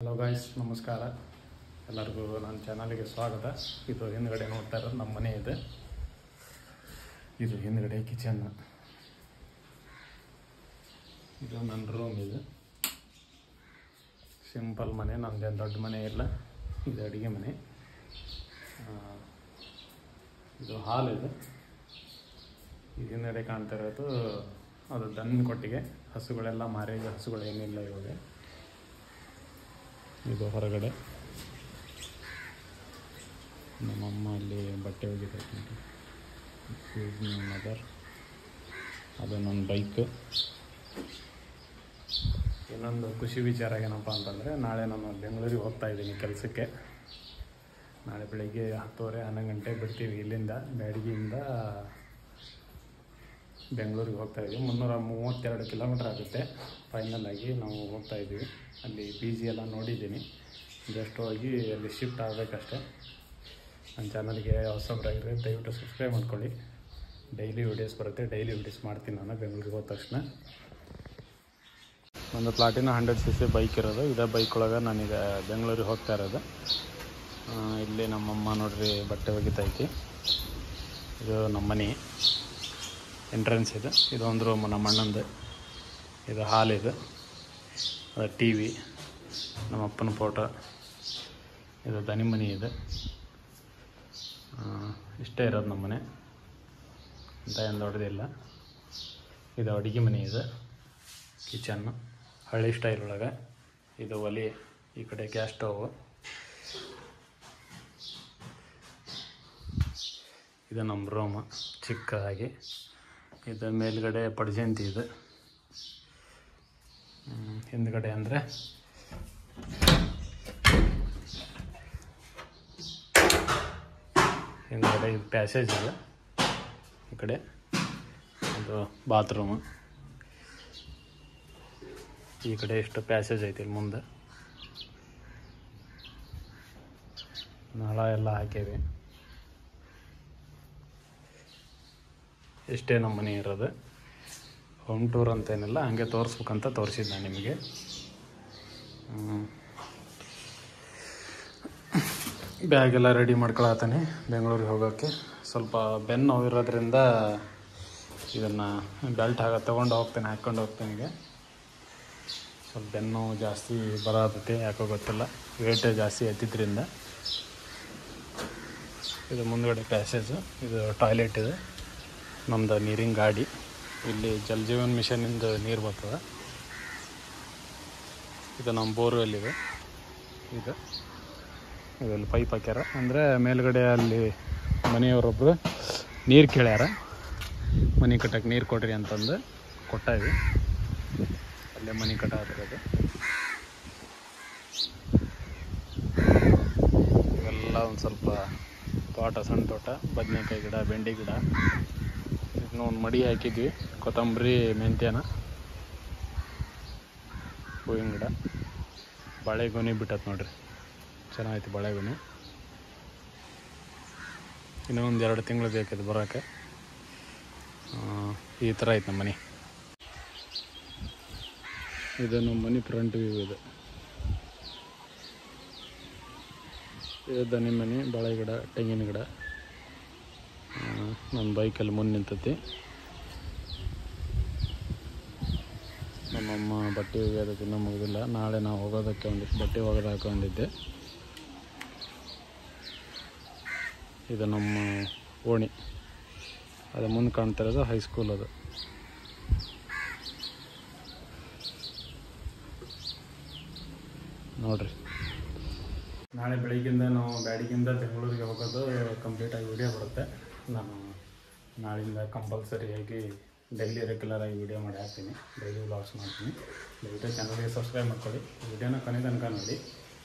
Hello guys, ನಮಸ್ಕಾರ ಎಲ್ಲರಿಗೂ. ನನ್ನ ಚಾನಲ್ಗೆ ಸ್ವಾಗತ. ಇದು ಹಿಂದ್ಗಡೆ ನೋಡ್ತಾ ಇರೋದು ನಮ್ಮ ಮನೆ ಇದೆ. ಇದು ಹಿಂದ್ಗಡೆ ಕಿಚನ್. ಇದು ನನ್ನ ರೂಮ್. ಇದು ಸಿಂಪಲ್ ಮನೆ, ನಮ್ಮದೇನು ದೊಡ್ಡ ಮನೆ ಇಲ್ಲ. ಇದು ಅಡುಗೆ ಮನೆ. ಇದು ಹಾಲ್ ಇದೆ. ಇದು ಹಿಂದ್ಗಡೆ ಕಾಣ್ತಾ ಇರೋದು ಅದು ದನ ಕೊಟ್ಟಿಗೆ. ಹಸುಗಳೆಲ್ಲ ಮಾರಿ, ಹಸುಗಳು ಏನಿಲ್ಲ ಇವಾಗ. ಇದು ಹೊರಗಡೆ ನಮ್ಮಮ್ಮ ಅಲ್ಲಿ ಬಟ್ಟೆ ಒಗಿತೈತೆ. ಮದರ್, ಅದು ನನ್ನ ಬೈಕ್. ಇನ್ನೊಂದು ಖುಷಿ ವಿಚಾರ ಏನಪ್ಪ ಅಂತಂದರೆ, ನಾಳೆ ನಾನು ಬೆಂಗಳೂರಿಗೆ ಹೋಗ್ತಾ ಇದ್ದೀನಿ ಕೆಲಸಕ್ಕೆ. ನಾಳೆ ಬೆಳಿಗ್ಗೆ 10:30 11 ಗಂಟೆಗೆ ಬಿಡ್ತೀವಿ ಇಲ್ಲಿಂದ. ಬ್ಯಾಡಗಿಯಿಂದ ಬೆಂಗಳೂರಿಗೆ ಹೋಗ್ತಾ ಇದ್ದೀವಿ. 332 ಕಿಲೋಮೀಟ್ರ್ ಆಗುತ್ತೆ. ಫೈನಲಾಗಿ ನಾವು ಹೋಗ್ತಾ ಇದ್ದೀವಿ. ಅಲ್ಲಿ PG ಎಲ್ಲ ನೋಡಿದ್ದೀನಿ. ಜಸ್ಟ್ ಹೋಗಿ ಅಲ್ಲಿ ಶಿಫ್ಟ್ ಆಗಬೇಕಷ್ಟೆ. ನನ್ನ ಚಾನಲ್ಗೆ ಹೊಸಬ್ರಾಗಿದ್ರೆ ದಯವಿಟ್ಟು ಸಬ್ಸ್ಕ್ರೈಬ್ ಮಾಡ್ಕೊಳ್ಳಿ. ಡೈಲಿ ವೀಡಿಯೋಸ್ ಬರುತ್ತೆ. ಡೈಲಿ ವೀಡಿಯೋಸ್ ಮಾಡ್ತೀನಿ ನಾನು ಬೆಂಗಳೂರಿಗೆ ಹೋದ ತಕ್ಷಣ. ಒಂದು ಪ್ಲಾಟಿನ 100cc ಬೈಕ್ ಇರೋದು. ಇದೇ ಬೈಕ್ ಒಳಗೆ ನಾನೀಗ ಬೆಂಗಳೂರಿಗೆ ಹೋಗ್ತಾ ಇರೋದು. ಇಲ್ಲಿ ನಮ್ಮಮ್ಮ ನೋಡ್ರಿ ಬಟ್ಟೆ ಒಗಿತೈತಿ. ಇದು ನಮ್ಮ ಮನೆ ಎಂಟ್ರೆನ್ಸ್ ಇದೆ. ಇದೊಂದು ರೂಮ್ ನಮ್ಮ ಅಣ್ಣಂದು. ಇದು ಹಾಲ್ ಇದೆ. ಅದು TV, ನಮ್ಮ ಅಪ್ಪನ ಫೋಟೋ. ಇದು ದನಿ ಮನೆ ಇದೆ. ಇಷ್ಟೇ ಇರೋದು ನಮ್ಮ ಮನೆ ಅಂತ ಏನು ದೊಡ್ಡದಿಲ್ಲ. ಇದು ಅಡುಗೆ ಮನೆ ಇದೆ. ಕಿಚನ್ನು ಹಳ್ಳಿ ಸ್ಟೈಲ್ ಒಳಗೆ. ಇದು ಒಲೆ, ಈ ಕಡೆ ಗ್ಯಾಸ್ ಸ್ಟವ್. ಇದು ನಮ್ಮ ರೂಮ್ ಚಿಕ್ಕದಾಗಿ. ಇದು ಮೇಲ್ಗಡೆ ಪಡ್ಜಂತಿ ಇದೆ. ಹಿಂದ್ಗಡೆ ಅಂದರೆ ಹಿಂದ್ಗಡೆ ಇದು ಪ್ಯಾಸೇಜ್ ಇದೆ. ಈ ಕಡೆ ಅದು ಬಾತ್ರೂಮು. ಈ ಕಡೆ ಎಷ್ಟು ಪ್ಯಾಸೇಜ್ ಐತಿ ಇಲ್ಲಿ ಮುಂದೆ. ನಳ ಎಲ್ಲ ಹಾಕೇವಿ. ಇಷ್ಟೇ ನಮ್ಮ ಮನೆ ಇರೋದು. ಹೋಮ್ ಟೂರ್ ಅಂತೇನಿಲ್ಲ, ಹಾಗೆ ತೋರಿಸ್ಬೇಕಂತ ತೋರಿಸಿದ್ದು ನಾನು ನಿಮಗೆ. ಬ್ಯಾಗೆಲ್ಲ ರೆಡಿ ಮಾಡ್ಕೊಳತ್ತಾನೆ ಬೆಂಗಳೂರಿಗೆ ಹೋಗೋಕ್ಕೆ. ಸ್ವಲ್ಪ ಬೆನ್ನು ನೋವಿರೋದ್ರಿಂದ ಇದನ್ನು ಬೆಲ್ಟ್ ತೊಗೊಂಡು ಹೋಗ್ತೇನೆ, ಹಾಕ್ಕೊಂಡು ಹೋಗ್ತೇನೆ. ಈಗ ಸ್ವಲ್ಪ ಬೆನ್ನು ನೋವು ಜಾಸ್ತಿ ಬರತೈತಿ, ಯಾಕೋ ಗೊತ್ತಿಲ್ಲ. ವೇಟ್ ಜಾಸ್ತಿ ಎತ್ತಿದ್ರಿಂದ. ಇದು ಮುಂದ್ಗಡೆ ಪ್ಯಾಸೇಜು. ಇದು ಟಾಯ್ಲೆಟ್ ಇದೆ. ನಮ್ಮದು ನೀರಿನ ಗಾಡಿ. ಇಲ್ಲಿ ಜಲ್ ಜೀವನ್ ಮಿಷನಿಂದ ನೀರು ಬರ್ತದೆ. ಇದು ನಮ್ಮ ಬೋರ್ವೆಲ್ ಇದೆ. ಇದರಲ್ಲಿ ಪೈಪ್ ಹಾಕ್ಯಾರ. ಅಂದರೆ ಮೇಲ್ಗಡೆ ಅಲ್ಲಿ ಮನೆಯವರೊಬ್ಬರು ನೀರು ಕೇಳ್ಯಾರ, ಮನೆ ಕಟ್ಟಕ್ಕೆ ನೀರು ಕೊಡ್ರಿ ಅಂತಂದು ಕೊಟ್ಟಾವಿ. ಅಲ್ಲೇ ಮನೆ ಕಟ್ಟಾತಿರೋದು. ಇವೆಲ್ಲ ಒಂದು ಸ್ವಲ್ಪ ತೋಟ, ಸಣ್ಣ ತೋಟ. ಬದನೆಕಾಯಿ ಗಿಡ, ಬೆಂಡೆ ಗಿಡ. ಇದನ್ನ ಒಂದು ಮಡಿ ಹಾಕಿದ್ವಿ. ಕೊತ್ತಂಬರಿ, ಮೆಂತ್ಯನ, ಹೂವಿನ ಗಿಡ. ಬಾಳೆಗೊನೆ ಬಿಟ್ಟತ್ ನೋಡ್ರಿ, ಚೆನ್ನಾಗೈತಿ ಬಾಳೆಗೊನೆ. ಇನ್ನೂ ಒಂದು 2 ತಿಂಗಳು ಬೇಕಿದೆ ಬರೋಕ್ಕೆ. ಈ ಥರ ಐತೆ ನಮ್ಮ ಮನೆ. ಇದು ನಮ್ಮ ಮನೆ ಫ್ರಂಟ್ ವ್ಯೂ ಇದೆ. ಇದು ದನಿ ಮನೆ, ಬಾಳೆ ಗಿಡ, ತೆಂಗಿನ ಗಿಡ. ನನ್ನ ಬೈಕಲ್ಲಿ ಮುಂದೆ ನಿಂತೈತಿ. ನಮ್ಮಮ್ಮ ಬಟ್ಟೆ ಒಗೆಯೋದಕ್ಕೆ ಇನ್ನೂ ಮುಗಿದಿಲ್ಲ. ನಾಳೆ ನಾವು ಹೋಗೋದಕ್ಕೆ ಒಂದಿಷ್ಟು ಬಟ್ಟೆ ಒಗೆದು ಹಾಕೊಂಡಿದ್ದೆ. ಇದು ನಮ್ಮ ಓಣಿ. ಅದು ಮುಂದೆ ಕಾಣ್ತಾ ಇರೋದು ಹೈಸ್ಕೂಲ್. ಅದು ನೋಡ್ರಿ. ನಾಳೆ ಬೆಳಿಗ್ಗೆಯಿಂದ ನಾವು ಬ್ಯಾಡಗಿಯಿಂದ ಬೆಂಗಳೂರಿಗೆ ಹೋಗೋದು ಕಂಪ್ಲೀಟಾಗಿ ವಿಡಿಯೋ ಬರುತ್ತೆ. ನಾನು ನಾಳಿಂದ ಕಂಪಲ್ಸರಿಯಾಗಿ ಡೈಲಿ ರೆಗ್ಯುಲರಾಗಿ ವಿಡಿಯೋ ಮಾಡಿ ಹಾಕ್ತೀನಿ. ಡೈಲಿ ವ್ಲಾಗ್ಸ್ ಮಾಡ್ತೀನಿ. ದಯವಿಟ್ಟು ಚಾನಲ್ಗೆ ಸಬ್ಸ್ಕ್ರೈಬ್ ಮಾಡ್ಕೊಳ್ಳಿ. ವಿಡಿಯೋನ ಕೊನೆ ತನಕ ನೋಡಿ,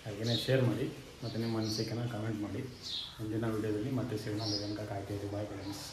ಹಾಗೆಯೇ ಶೇರ್ ಮಾಡಿ, ಮತ್ತು ನಿಮ್ಮ ಅನಿಸಿಕೆನ ಕಮೆಂಟ್ ಮಾಡಿ. ಮುಂದಿನ ವಿಡಿಯೋದಲ್ಲಿ ಮತ್ತೆ ಸಿಗೋಣ. ತನಕ ಕಾಯ್ತೀರಿ. Bye friends.